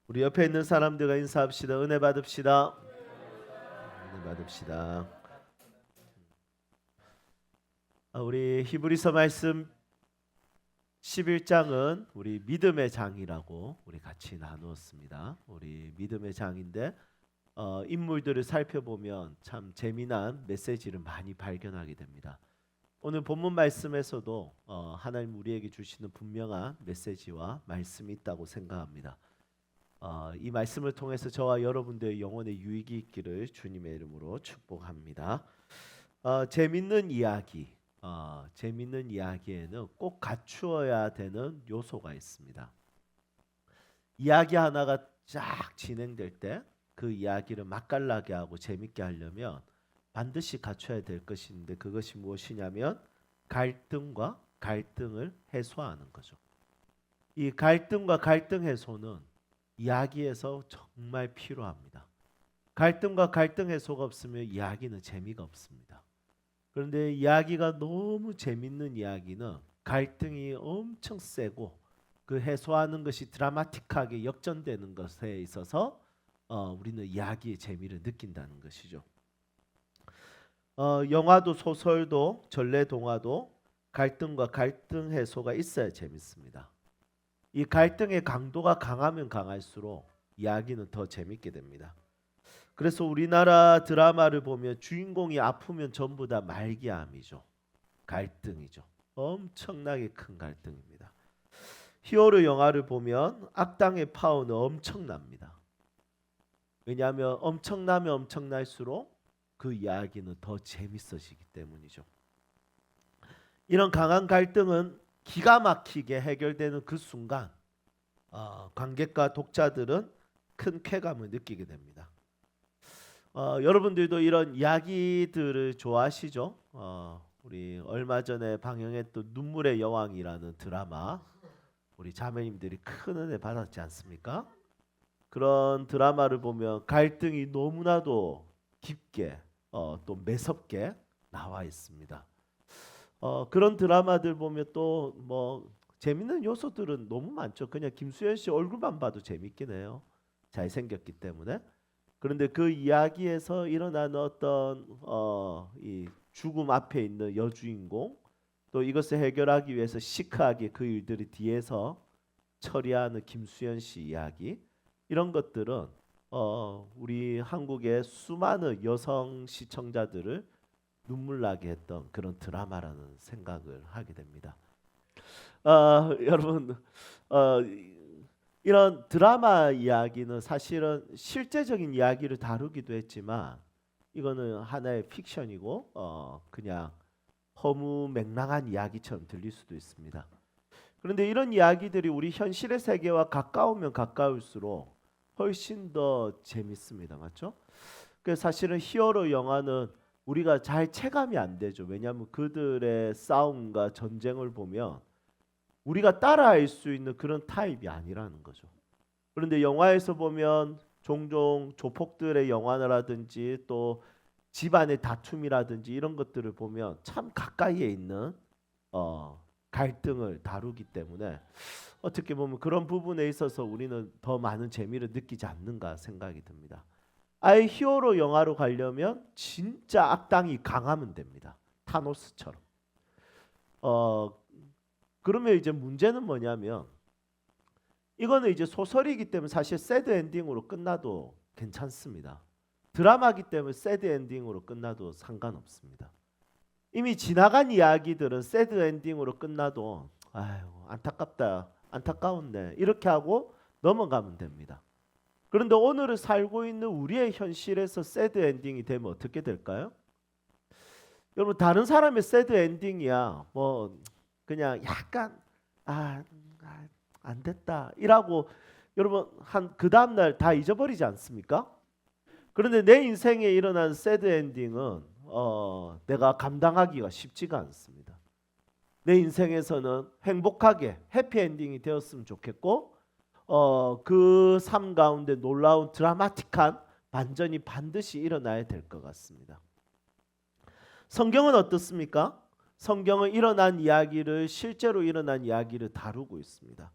우리 옆에 있는 사람들과 인사합시다. 은혜 받읍시다. 은혜 받읍시다. 우리 히브리서 말씀 11장은 우리 믿음의 장이라고 우리 같이 나누었습니다. 우리 믿음의 장인데 인물들을 살펴보면 참 재미난 메시지를 많이 발견하게 됩니다. 오늘 본문 말씀에서도 하나님 우리에게 주시는 분명한 메시지와 말씀이 있다고 생각합니다. 이 말씀을 통해서 저와 여러분들의 영혼에 유익이 있기를 주님의 이름으로 축복합니다. 재밌는 이야기에는 꼭 갖추어야 되는 요소가 있습니다. 이야기 하나가 쫙 진행될 때 그 이야기를 맛깔나게 하고 재밌게 하려면 반드시 갖춰야 될 것이 있는데 그것이 무엇이냐면 갈등과 갈등을 해소하는 거죠. 이 갈등과 갈등 해소는 이야기에서 정말 필요합니다. 갈등과 갈등 해소가 없으면 이야기는 재미가 없습니다. 그런데 이야기가 너무 재밌는 이야기는 갈등이 엄청 세고 그 해소하는 것이 드라마틱하게 역전되는 것에 있어서 우리는 이야기의 재미를 느낀다는 것이죠. 영화도 소설도 전래동화도 갈등과 갈등 해소가 있어야 재밌습니다. 이 갈등의 강도가 강하면 강할수록 이야기는 더 재밌게 됩니다. 그래서 우리나라 드라마를 보면 주인공이 아프면 전부 다 말기암이죠. 갈등이죠. 엄청나게 큰 갈등입니다. 히어로 영화를 보면 악당의 파워는 엄청납니다. 왜냐하면 엄청나면 엄청날수록 그 이야기는 더 재밌어지기 때문이죠. 이런 강한 갈등은 기가 막히게 해결되는 그 순간 관객과 독자들은 큰 쾌감을 느끼게 됩니다. 여러분들도 이런 이야기들을 좋아하시죠? 우리 얼마 전에 방영했던 눈물의 여왕이라는 드라마 우리 자매님들이 큰 은혜 받았지 않습니까? 그런 드라마를 보면 갈등이 너무나도 깊게 또 매섭게 나와 있습니다. 그런 드라마들 보면 또 뭐 재밌는 요소들은 너무 많죠. 그냥 김수현 씨 얼굴만 봐도 재밌긴 해요. 잘생겼기 때문에. 그런데 그 이야기에서 일어나는 어떤 이 죽음 앞에 있는 여주인공 또 이것을 해결하기 위해서 시크하게 그 일들이 뒤에서 처리하는 김수현 씨 이야기 이런 것들은 우리 한국의 수많은 여성 시청자들을 눈물 나게 했던 그런 드라마라는 생각을 하게 됩니다. 여러분 이런 드라마 이야기는 사실은 실제적인 이야기를 다루기도 했지만 이거는 하나의 픽션이고 그냥 허무맹랑한 이야기처럼 들릴 수도 있습니다. 그런데 이런 이야기들이 우리 현실의 세계와 가까우면 가까울수록 훨씬 더 재밌습니다. 맞죠? 그래서 사실은 히어로 영화는 우리가 잘 체감이 안 되죠. 왜냐하면 그들의 싸움과 전쟁을 보면 우리가 따라할 수 있는 그런 타입이 아니라는 거죠. 그런데 영화에서 보면 종종 조폭들의 영화라든지 또 집안의 다툼이라든지 이런 것들을 보면 참 가까이에 있는 갈등을 다루기 때문에 어떻게 보면 그런 부분에 있어서 우리는 더 많은 재미를 느끼지 않는가 생각이 듭니다. 아예 히어로 영화로 가려면 진짜 악당이 강하면 됩니다. 타노스처럼. 그러면 이제 문제는 뭐냐면 이거는 이제 소설이기 때문에 사실 새드 엔딩으로 끝나도 괜찮습니다. 드라마기 때문에 새드 엔딩으로 끝나도 상관없습니다. 이미 지나간 이야기들은 새드 엔딩으로 끝나도 아유 안타깝다 안타까운데 이렇게 하고 넘어가면 됩니다. 그런데 오늘을 살고 있는 우리의 현실에서 새드 엔딩이 되면 어떻게 될까요? 여러분 다른 사람의 새드 엔딩이야 뭐 그냥 약간 안 됐다 이라고 여러분 한 그 다음날 다 잊어버리지 않습니까? 그런데 내 인생에 일어난 새드 엔딩은 내가 감당하기가 쉽지가 않습니다. 내 인생에서는 행복하게 해피엔딩이 되었으면 좋겠고 그 삶 가운데 놀라운 드라마틱한 반전이 반드시 일어나야 될 것 같습니다. 성경은 어떻습니까? 성경은 일어난 이야기를 실제로 일어난 이야기를 다루고 있습니다.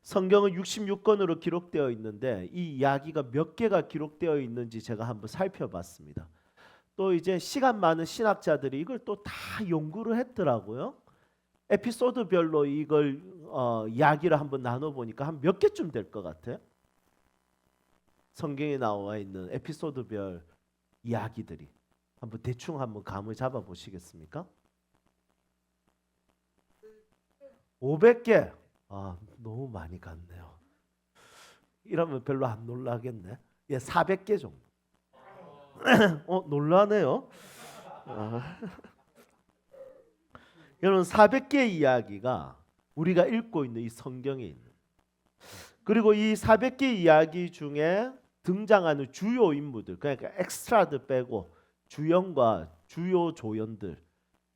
성경은 66권으로 기록되어 있는데 이 이야기가 몇 개가 기록되어 있는지 제가 한번 살펴봤습니다. 또 이제 시간 많은 신학자들이 이걸 또 다 연구를 했더라고요. 에피소드별로 이걸 이야기를 한번 나눠보니까 한 몇 개쯤 될 것 같아요. 성경에 나와 있는 에피소드별 이야기들이 한번 대충 한번 감을 잡아 보시겠습니까? 500개. 아, 너무 많이 갔네요. 이러면 별로 안 놀라겠네. 예, 400개 정도. 놀라네요. 여러분 400개의 이야기가 우리가 읽고 있는 이 성경에 있는, 그리고 이 400개 이야기 중에 등장하는 주요 인물들, 그러니까 엑스트라들 빼고 주연과 주요 조연들,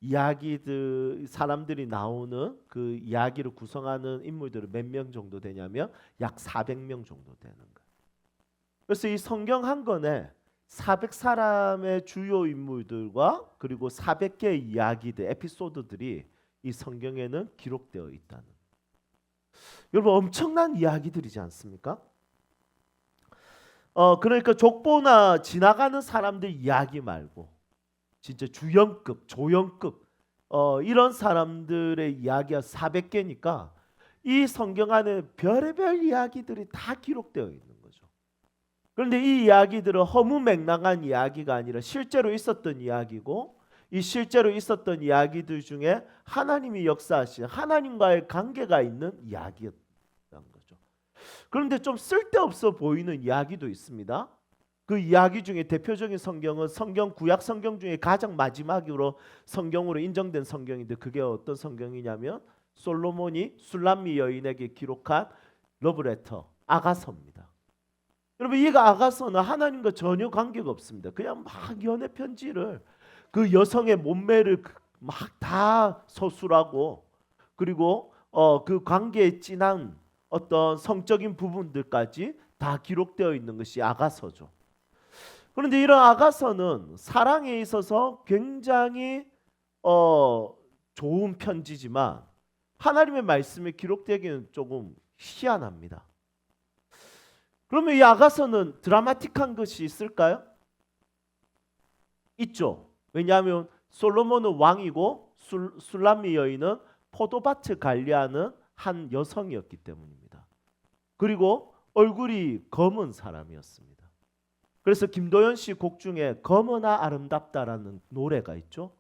이야기들, 사람들이 나오는 그 이야기를 구성하는 인물들은 몇 명 정도 되냐면 약 400명 정도 되는 거예요. 그래서 이 성경 한 권에 400사람의 주요 인물들과 그리고 400개의 이야기들, 에피소드들이 이 성경에는 기록되어 있다는. 여러분 엄청난 이야기들이지 않습니까? 그러니까 족보나 지나가는 사람들 이야기 말고 진짜 주연급, 조연급 이런 사람들의 이야기가 400개니까 이 성경 안에 별의별 이야기들이 다 기록되어 있는 거죠. 그런데 이 이야기들은 허무맹랑한 이야기가 아니라 실제로 있었던 이야기고, 이 실제로 있었던 이야기들 중에 하나님이 역사하신 하나님과의 관계가 있는 이야기였다는 거죠. 그런데 좀 쓸데없어 보이는 이야기도 있습니다. 그 이야기 중에 대표적인 성경은 성경 구약 성경 중에 가장 마지막으로 성경으로 인정된 성경인데, 그게 어떤 성경이냐면 솔로몬이 술람미 여인에게 기록한 러브레터 아가서입니다. 여러분 이 아가서는 하나님과 전혀 관계가 없습니다. 그냥 막 연애 편지를, 그 여성의 몸매를 막 다 서술하고, 그리고 그 관계에 진한 어떤 성적인 부분들까지 다 기록되어 있는 것이 아가서죠. 그런데 이런 아가서는 사랑에 있어서 굉장히 좋은 편지지만 하나님의 말씀에 기록되기는 조금 희한합니다. 그러면 이 아가서는 드라마틱한 것이 있을까요? 있죠. 왜냐하면 솔로몬은 왕이고 술람미 여인은 포도밭을 관리하는 한 여성이었기 때문입니다. 그리고 얼굴이 검은 사람이었습니다. 그래서 김도연 씨 곡 중에 검으나 아름답다라는 노래가 있죠.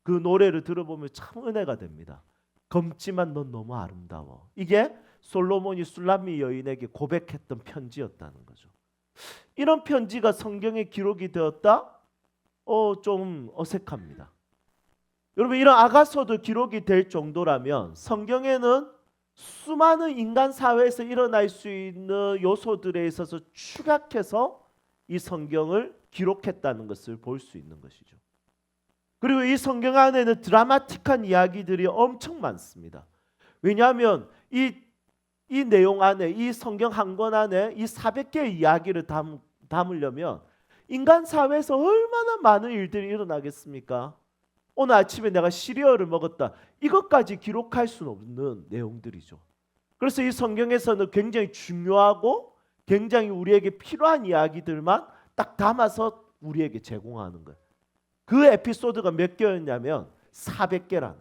그 노래를 들어보면 참 은혜가 됩니다. 검지만 넌 너무 아름다워. 이게 솔로몬이 술람미 여인에게 고백했던 편지였다는 거죠. 이런 편지가 성경에 기록이 되었다? 좀 어색합니다. 여러분 이런 아가서도 기록이 될 정도라면 성경에는 수많은 인간 사회에서 일어날 수 있는 요소들에 있어서 축약해서 이 성경을 기록했다는 것을 볼 수 있는 것이죠. 그리고 이 성경 안에는 드라마틱한 이야기들이 엄청 많습니다. 왜냐하면 이 내용 안에, 이 성경 한 권 안에 이 400개의 이야기를 담으려면 인간 사회에서 얼마나 많은 일들이 일어나겠습니까? 오늘 아침에 내가 시리얼을 먹었다. 이것까지 기록할 수는 없는 내용들이죠. 그래서 이 성경에서는 굉장히 중요하고 굉장히 우리에게 필요한 이야기들만 딱 담아서 우리에게 제공하는 거예요. 그 에피소드가 몇 개였냐면 400개라는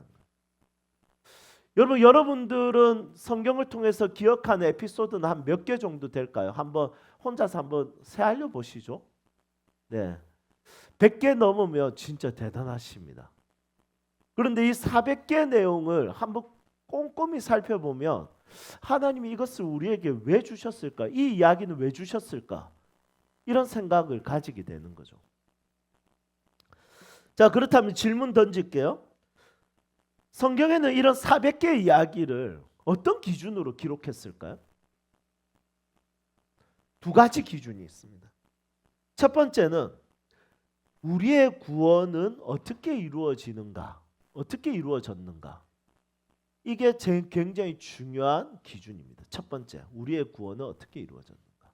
거예요. 여러분들은 성경을 통해서 기억하는 에피소드는 한 몇 개 정도 될까요? 한번 혼자서 한번 세알려 보시죠. 네, 100개 넘으면 진짜 대단하십니다. 그런데 이 400개 내용을 한번 꼼꼼히 살펴보면 하나님이 이것을 우리에게 왜 주셨을까? 이 이야기는 왜 주셨을까? 이런 생각을 가지게 되는 거죠. 자, 그렇다면 질문 던질게요. 성경에는 이런 400개의 이야기를 어떤 기준으로 기록했을까요? 두 가지 기준이 있습니다. 첫 번째는 우리의 구원은 어떻게 이루어지는가? 어떻게 이루어졌는가? 이게 굉장히 중요한 기준입니다. 첫 번째, 우리의 구원은 어떻게 이루어졌는가?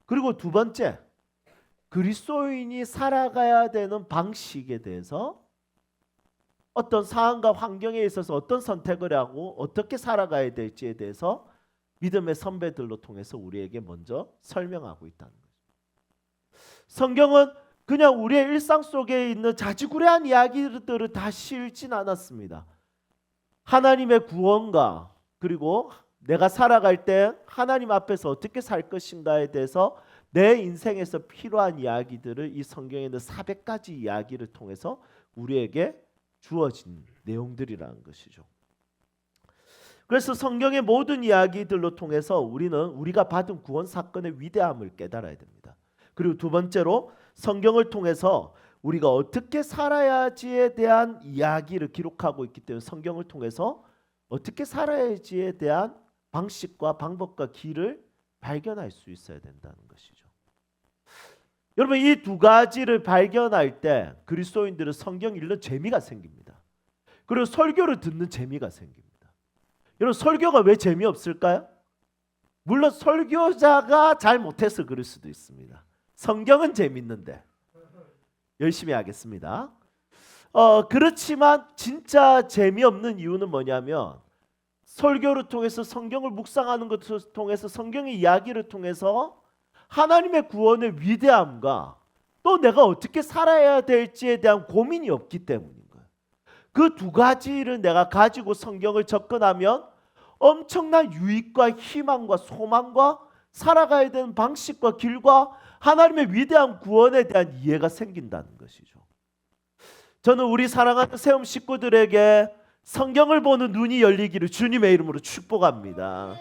그리고 두 번째, 그리스도인이 살아가야 되는 방식에 대해서, 어떤 상황과 환경에 있어서 어떤 선택을 하고 어떻게 살아가야 될지에 대해서 믿음의 선배들로 통해서 우리에게 먼저 설명하고 있다는 거죠. 성경은 그냥 우리의 일상 속에 있는 자지구레한 이야기들을 다 실진 않았습니다. 하나님의 구원과 그리고 내가 살아갈 때 하나님 앞에서 어떻게 살 것인가에 대해서 내 인생에서 필요한 이야기들을 이 성경에 있는 400가지 이야기를 통해서 우리에게 주어진 내용들이라는 것이죠. 그래서 성경의 모든 이야기들로 통해서 우리는 우리가 받은 구원 사건의 위대함을 깨달아야 됩니다. 그리고 두 번째로 성경을 통해서 우리가 어떻게 살아야지에 대한 이야기를 기록하고 있기 때문에 성경을 통해서 어떻게 살아야지에 대한 방식과 방법과 길을 발견할 수 있어야 된다는 것이죠. 여러분, 이 두 가지를 발견할 때 그리스도인들은 성경 읽는 재미가 생깁니다. 그리고 설교를 듣는 재미가 생깁니다. 여러분, 설교가 왜 재미없을까요? 물론 설교자가 잘 못해서 그럴 수도 있습니다. 성경은 재밌는데 열심히 하겠습니다. 그렇지만 진짜 재미없는 이유는 뭐냐면 설교를 통해서 성경을 묵상하는 것을 통해서 성경의 이야기를 통해서 하나님의 구원의 위대함과 또 내가 어떻게 살아야 될지에 대한 고민이 없기 때문인 거예요. 그 두 가지를 내가 가지고 성경을 접근하면 엄청난 유익과 희망과 소망과 살아가야 되는 방식과 길과 하나님의 위대한 구원에 대한 이해가 생긴다는 것이죠. 저는 우리 사랑하는 세움 식구들에게 성경을 보는 눈이 열리기를 주님의 이름으로 축복합니다.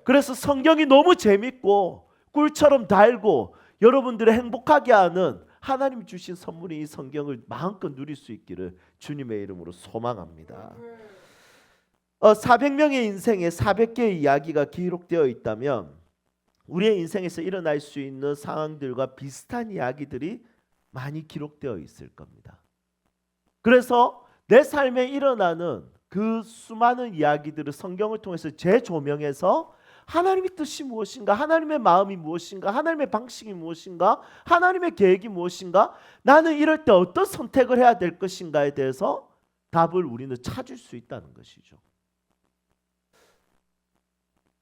그래서 성경이 너무 재밌고 꿀처럼 달고 여러분들을 행복하게 하는 하나님 주신 선물인 이 성경을 마음껏 누릴 수 있기를 주님의 이름으로 소망합니다. 400명의 인생에 400개의 이야기가 기록되어 있다면 우리의 인생에서 일어날 수 있는 상황들과 비슷한 이야기들이 많이 기록되어 있을 겁니다. 그래서 내 삶에 일어나는 그 수많은 이야기들을 성경을 통해서 재조명해서 하나님의 뜻이 무엇인가, 하나님의 마음이 무엇인가, 하나님의 방식이 무엇인가, 하나님의 계획이 무엇인가, 나는 이럴 때 어떤 선택을 해야 될 것인가에 대해서 답을 우리는 찾을 수 있다는 것이죠.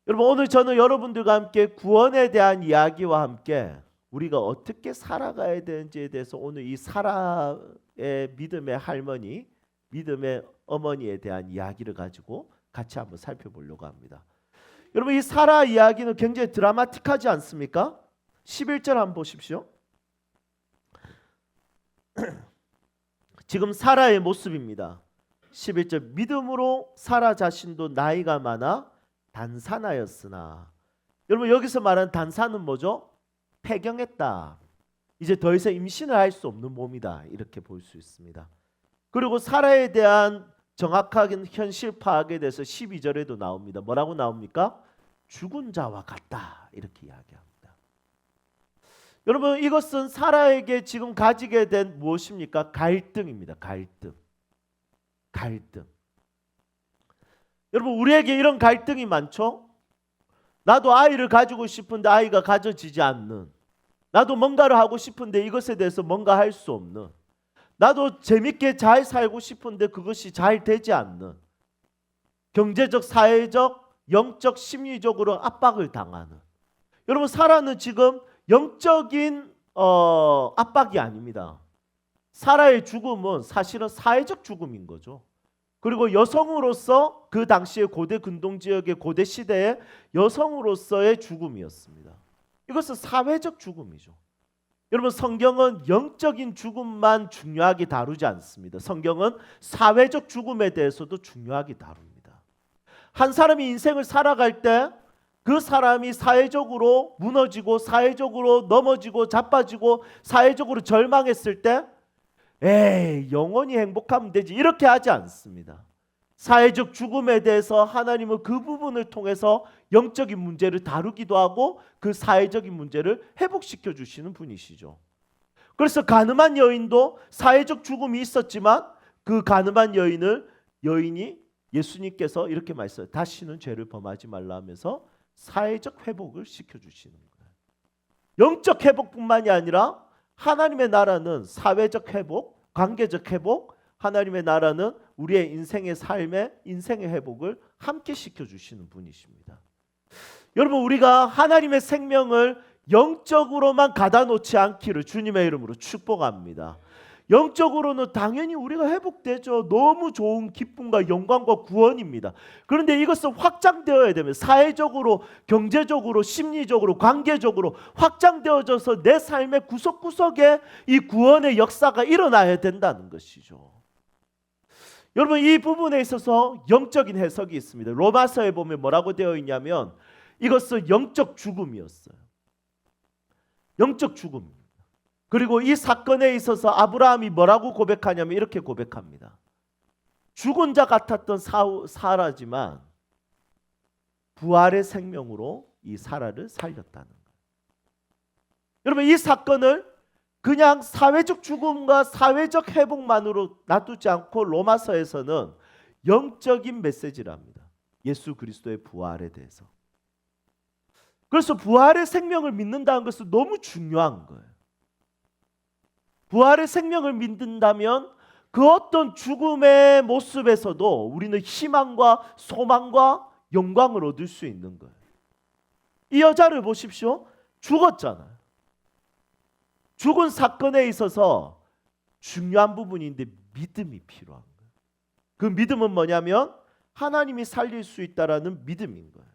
여러분, 오늘 저는 여러분들과 함께 구원에 대한 이야기와 함께 우리가 어떻게 살아가야 되는지에 대해서 오늘 이 사라의 믿음의 할머니, 믿음의 어머니에 대한 이야기를 가지고 같이 한번 살펴보려고 합니다. 여러분, 이 사라 이야기는 굉장히 드라마틱하지 않습니까? 11절 한번 보십시오. 지금 사라의 모습입니다. 11절, 믿음으로 사라 자신도 나이가 많아 단산하였으나. 여러분, 여기서 말하는 단산은 뭐죠? 폐경했다. 이제 더 이상 임신을 할 수 없는 몸이다. 이렇게 볼 수 있습니다. 그리고 사라에 대한 정확하게 현실 파악에 대해서 12절에도 나옵니다. 뭐라고 나옵니까? 죽은 자와 같다. 이렇게 이야기합니다. 여러분, 이것은 사라에게 지금 가지게 된 무엇입니까? 갈등입니다. 갈등. 여러분, 우리에게 이런 갈등이 많죠? 나도 아이를 가지고 싶은데 아이가 가져지지 않는, 나도 뭔가를 하고 싶은데 이것에 대해서 뭔가 할 수 없는, 나도 재밌게 잘 살고 싶은데 그것이 잘 되지 않는, 경제적, 사회적, 영적, 심리적으로 압박을 당하는. 여러분, 사라는 지금 영적인 압박이 아닙니다. 사라의 죽음은 사실은 사회적 죽음인 거죠. 그리고 여성으로서 그 당시의 고대 근동지역의 고대 시대의 여성으로서의 죽음이었습니다. 이것은 사회적 죽음이죠. 여러분, 성경은 영적인 죽음만 중요하게 다루지 않습니다. 성경은 사회적 죽음에 대해서도 중요하게 다룹니다. 한 사람이 인생을 살아갈 때 그 사람이 사회적으로 무너지고 사회적으로 넘어지고 자빠지고 사회적으로 절망했을 때 에이, 영원히 행복하면 되지, 이렇게 하지 않습니다. 사회적 죽음에 대해서 하나님은 그 부분을 통해서 영적인 문제를 다루기도 하고 그 사회적인 문제를 회복시켜 주시는 분이시죠. 그래서 가늠한 여인도 사회적 죽음이 있었지만 그 가늠한 여인이 예수님께서 이렇게 말했어요. 다시는 죄를 범하지 말라 하면서 사회적 회복을 시켜주시는 거예요. 영적 회복뿐만이 아니라 하나님의 나라는 사회적 회복, 관계적 회복, 하나님의 나라는 우리의 인생의 삶의 인생의 회복을 함께 시켜주시는 분이십니다. 여러분, 우리가 하나님의 생명을 영적으로만 가다 놓지 않기를 주님의 이름으로 축복합니다. 영적으로는 당연히 우리가 회복되죠. 너무 좋은 기쁨과 영광과 구원입니다. 그런데 이것은 확장되어야 되면 사회적으로, 경제적으로, 심리적으로, 관계적으로 확장되어져서 내 삶의 구석구석에 이 구원의 역사가 일어나야 된다는 것이죠. 여러분, 이 부분에 있어서 영적인 해석이 있습니다. 로마서에 보면 뭐라고 되어 있냐면 이것은 영적 죽음이었어요. 영적 죽음. 그리고 이 사건에 있어서 아브라함이 뭐라고 고백하냐면 이렇게 고백합니다. 죽은 자 같았던 사라지만 부활의 생명으로 이 사라를 살렸다는 거예요. 여러분, 이 사건을 그냥 사회적 죽음과 사회적 회복만으로 놔두지 않고 로마서에서는 영적인 메시지를 합니다. 예수 그리스도의 부활에 대해서. 그래서 부활의 생명을 믿는다는 것은 너무 중요한 거예요. 부활의 생명을 믿는다면 그 어떤 죽음의 모습에서도 우리는 희망과 소망과 영광을 얻을 수 있는 거예요. 이 여자를 보십시오. 죽었잖아요. 죽은 사건에 있어서 중요한 부분인데 믿음이 필요한 거예요. 그 믿음은 뭐냐면 하나님이 살릴 수 있다라는 믿음인 거예요.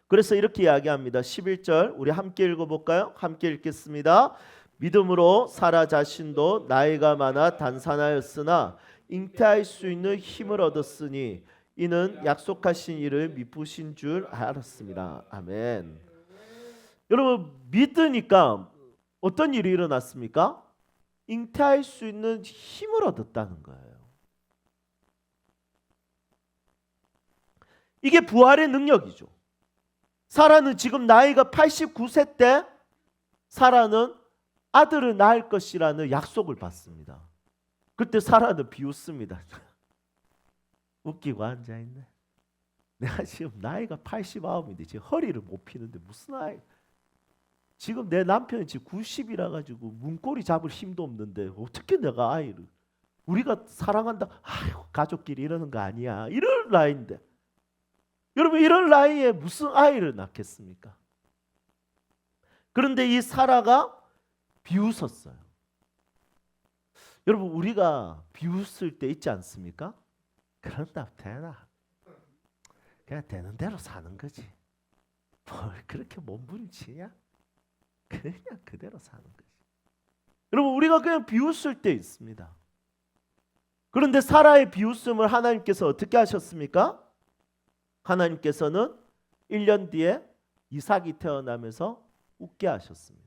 그래서 이렇게 이야기합니다. 11절 우리 함께 읽어볼까요? 함께 읽겠습니다. 믿음으로 사라 자신도 나이가 많아 단산하였으나 잉태할 수 있는 힘을 얻었으니 이는 약속하신 이를 미쁘신 줄 알았습니다. 아멘. 여러분, 믿으니까 어떤 일이 일어났습니까? 잉태할 수 있는 힘을 얻었다는 거예요. 이게 부활의 능력이죠. 사라는 지금 나이가 89세 때 사라는 아들을 낳을 것이라는 약속을 받습니다. 그때 사라는 비웃습니다. 웃기고 앉아있네. 내가 지금 나이가 89인데 지금 허리를 못 피는데 무슨 아이. 지금 내 남편이 지금 90이라 가지고 문고리 잡을 힘도 없는데 어떻게 내가 아이를. 우리가 사랑한다. 아유, 가족끼리 이러는 거 아니야. 이런 나이인데. 여러분, 이런 나이에 무슨 아이를 낳겠습니까? 그런데 이 사라가 비웃었어요. 여러분, 우리가 비웃을 때 있지 않습니까? 그런다 되나? 그냥 되는 대로 사는 거지. 뭘 그렇게 몸부림치냐? 그냥 그대로 사는 거지. 여러분, 우리가 그냥 비웃을 때 있습니다. 그런데 사라의 비웃음을 하나님께서 어떻게 하셨습니까? 하나님께서는 1년 뒤에 이삭이 태어나면서 웃게 하셨습니다.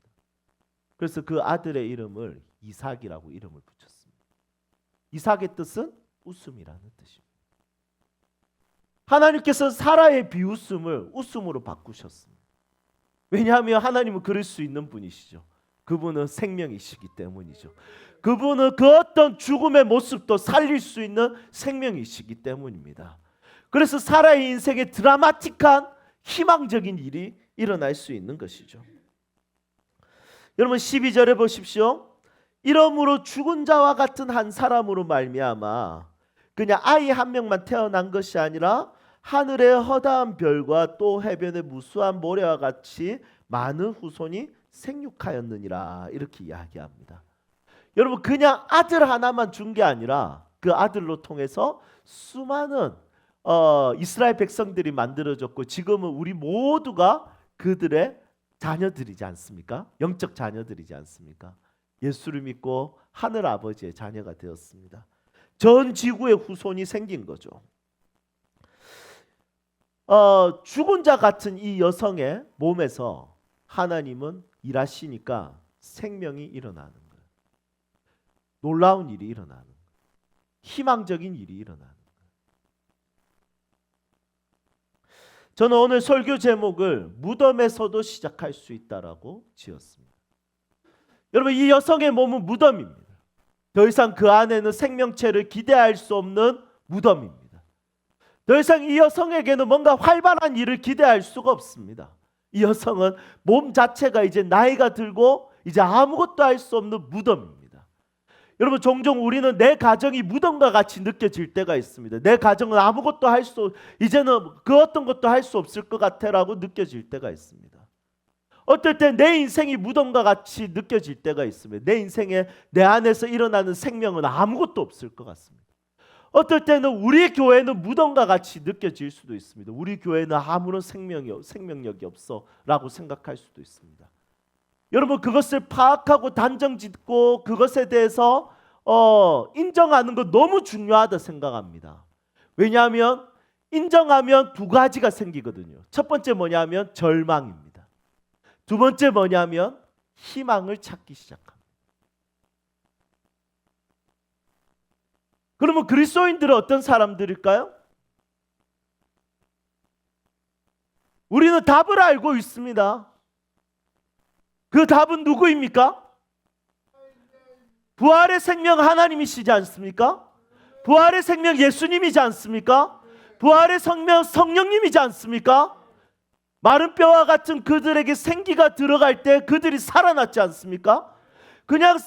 그래서 그 아들의 이름을 이삭이라고 이름을 붙였습니다. 이삭의 뜻은 웃음이라는 뜻입니다. 하나님께서 사라의 비웃음을 웃음으로 바꾸셨습니다. 왜냐하면 하나님은 그럴 수 있는 분이시죠. 그분은 생명이시기 때문이죠. 그분은 그 어떤 죽음의 모습도 살릴 수 있는 생명이시기 때문입니다. 그래서 사라의 인생에 드라마틱한 희망적인 일이 일어날 수 있는 것이죠. 여러분, 12절에 보십시오. 이러므로 죽은 자와 같은 한 사람으로 말미암아 그냥 아이 한 명만 태어난 것이 아니라 하늘의 허다한 별과 또 해변의 무수한 모래와 같이 많은 후손이 생육하였느니라. 이렇게 이야기합니다. 여러분, 그냥 아들 하나만 준 게 아니라 그 아들로 통해서 수많은 이스라엘 백성들이 만들어졌고 지금은 우리 모두가 그들의 자녀들이지 않습니까? 영적 자녀들이지 않습니까? 예수를 믿고 하늘 아버지의 자녀가 되었습니다. 전 지구의 후손이 생긴 거죠. 죽은 자 같은 이 여성의 몸에서 하나님은 일하시니까 생명이 일어나는 거예요. 놀라운 일이 일어나는 거예요. 희망적인 일이 일어나는 거예요. 저는 오늘 설교 제목을 무덤에서도 시작할 수 있다라고 지었습니다. 여러분, 이 여성의 몸은 무덤입니다. 더 이상 그 안에는 생명체를 기대할 수 없는 무덤입니다. 더 이상 이 여성에게는 뭔가 활발한 일을 기대할 수가 없습니다. 이 여성은 몸 자체가 이제 나이가 들고 이제 아무것도 할 수 없는 무덤입니다. 여러분, 종종 우리는 내 가정이 무덤과 같이 느껴질 때가 있습니다. 내 가정은 아무것도 이제는 그 어떤 것도 할 수 없을 것 같아라고 느껴질 때가 있습니다. 어떨 때 내 인생이 무덤과 같이 느껴질 때가 있습니다. 내 인생에 내 안에서 일어나는 생명은 아무것도 없을 것 같습니다. 어떨 때는 우리 교회는 무덤과 같이 느껴질 수도 있습니다. 우리 교회는 아무런 생명력이 없어라고 생각할 수도 있습니다. 여러분, 그것을 파악하고 단정짓고 그것에 대해서 인정하는 거 너무 중요하다 생각합니다. 왜냐하면 인정하면 두 가지가 생기거든요. 첫 번째 뭐냐면 절망입니다. 두 번째 뭐냐면 희망을 찾기 시작합니다. 그러면 그리스도인들은 어떤 사람들일까요? 우리는 답을 알고 있습니다. 그 답은 누구입니까? 부활의 생명 하나님이시지 않습니까? 부활의 생명 예수님이지 않습니까? 부활의 생명 성령님이지 않습니까? 마른 뼈와 같은 그들에게 생기가 들어갈 때 그들이 살아났지 않습니까? 그냥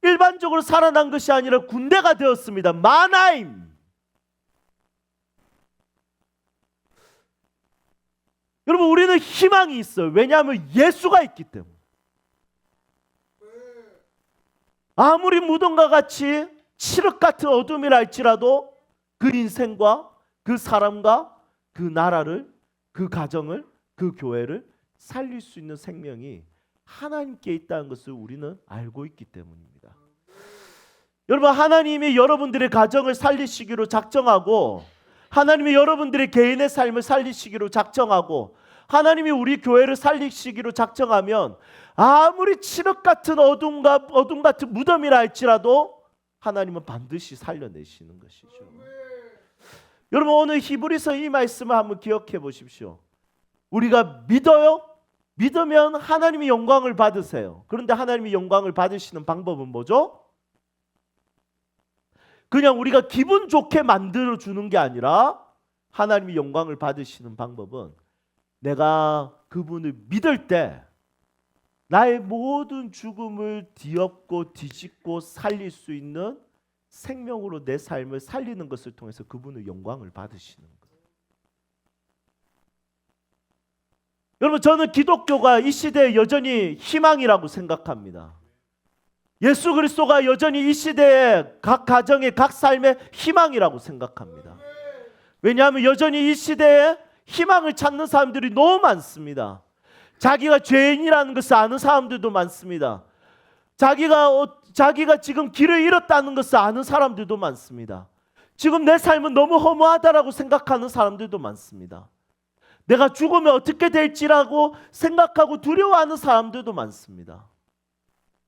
일반적으로 살아난 것이 아니라 군대가 되었습니다. 마나임. 여러분, 우리는 희망이 있어요. 왜냐하면 예수가 있기 때문에. 아무리 무덤과 같이 칠흑 같은 어둠이라 할지라도 그 인생과 그 사람과 그 나라를, 그 가정을, 그 교회를 살릴 수 있는 생명이 하나님께 있다는 것을 우리는 알고 있기 때문입니다. 여러분, 하나님이 여러분들의 가정을 살리시기로 작정하고, 하나님이 여러분들의 개인의 삶을 살리시기로 작정하고, 하나님이 우리 교회를 살리시기로 작정하면 아무리 칠흑 같은 어둠 같은 무덤이라 할지라도 하나님은 반드시 살려내시는 것이죠. 여러분, 오늘 히브리서 이 말씀을 한번 기억해 보십시오. 우리가 믿어요? 믿으면 하나님이 영광을 받으세요. 그런데 하나님이 영광을 받으시는 방법은 뭐죠? 그냥 우리가 기분 좋게 만들어 주는 게 아니라 하나님이 영광을 받으시는 방법은 내가 그분을 믿을 때 나의 모든 죽음을 뒤엎고 뒤집고 살릴 수 있는 생명으로 내 삶을 살리는 것을 통해서 그분의 영광을 받으시는 거예요. 여러분, 저는 기독교가 이 시대에 여전히 희망이라고 생각합니다. 예수 그리스도가 여전히 이 시대의 각 가정의 각 삶의 희망이라고 생각합니다. 왜냐하면 여전히 이 시대에 희망을 찾는 사람들이 너무 많습니다. 자기가 죄인이라는 것을 아는 사람들도 많습니다. 자기가 지금 길을 잃었다는 것을 아는 사람들도 많습니다. 지금 내 삶은 너무 허무하다라고 생각하는 사람들도 많습니다. 내가 죽으면 어떻게 될지라고 생각하고 두려워하는 사람들도 많습니다.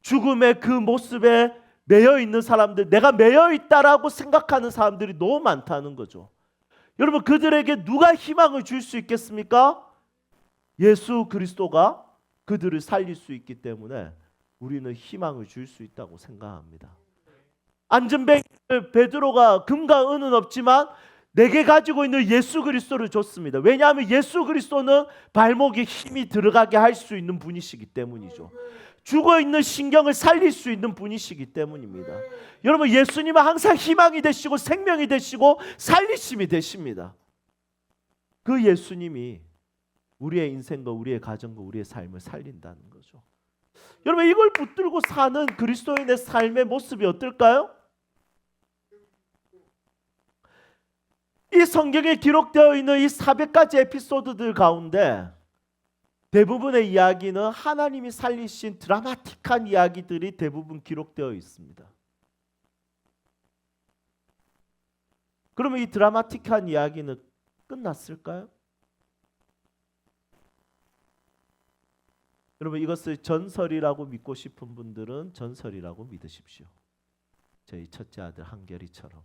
죽음의 그 모습에 매여 있는 사람들, 내가 매여 있다라고 생각하는 사람들이 너무 많다는 거죠. 여러분, 그들에게 누가 희망을 줄 수 있겠습니까? 예수 그리스도가 그들을 살릴 수 있기 때문에 우리는 희망을 줄 수 있다고 생각합니다. 안전뱅이 베드로가 금과 은은 없지만 내게 가지고 있는 예수 그리스도를 줬습니다. 왜냐하면 예수 그리스도는 발목에 힘이 들어가게 할 수 있는 분이시기 때문이죠. 죽어있는 신경을 살릴 수 있는 분이시기 때문입니다. 여러분, 예수님은 항상 희망이 되시고 생명이 되시고 살리심이 되십니다. 그 예수님이 우리의 인생과 우리의 가정과 우리의 삶을 살린다는 거죠. 여러분, 이걸 붙들고 사는 그리스도인의 삶의 모습이 어떨까요? 이 성경에 기록되어 있는 이 400가지 에피소드들 가운데 대부분의 이야기는 하나님이 살리신 드라마틱한 이야기들이 대부분 기록되어 있습니다. 그러면 이 드라마틱한 이야기는 끝났을까요? 여러분, 이것을 전설이라고 믿고 싶은 분들은 전설이라고 믿으십시오. 저희 첫째 아들 한결이처럼.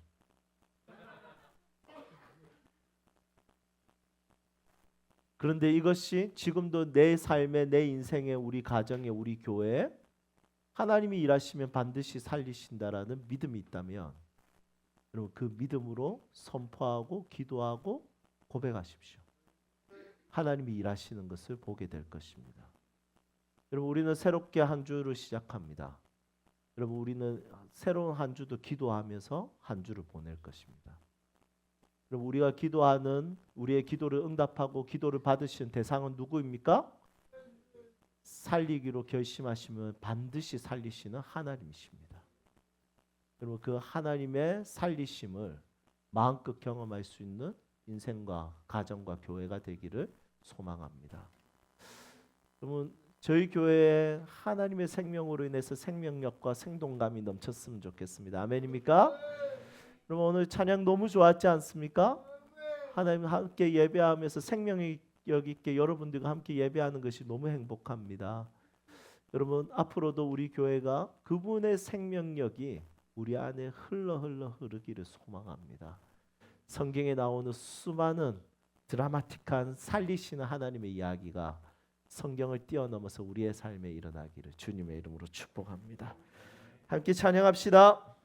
그런데 이것이 지금도 내 삶에, 내 인생에, 우리 가정에, 우리 교회에 하나님이 일하시면 반드시 살리신다라는 믿음이 있다면 여러분, 그 믿음으로 선포하고 기도하고 고백하십시오. 하나님이 일하시는 것을 보게 될 것입니다. 여러분, 우리는 새롭게 한 주를 시작합니다. 여러분 우리는 새로운 한 주도 기도하면서 한 주를 보낼 것입니다. 여러분 우리가 기도하는 우리의 기도를 응답하고 기도를 받으시는 대상은 누구입니까? 살리기로 결심하시면 반드시 살리시는 하나님이십니다. 여러분 그 하나님의 살리심을 마음껏 경험할 수 있는 인생과 가정과 교회가 되기를 소망합니다. 여러분 저희 교회에 하나님의 생명으로 인해서 생명력과 생동감이 넘쳤으면 좋겠습니다. 아멘입니까? 여러분 오늘 찬양 너무 좋았지 않습니까? 하나님 함께 예배하면서 생명력 있게 여러분들과 함께 예배하는 것이 너무 행복합니다. 여러분 앞으로도 우리 교회가 그분의 생명력이 우리 안에 흐르기를 소망합니다. 성경에 나오는 수많은 드라마틱한 살리시는 하나님의 이야기가 성경을 뛰어넘어서 우리의 삶에 일어나기를 주님의 이름으로 축복합니다. 함께 찬양합시다.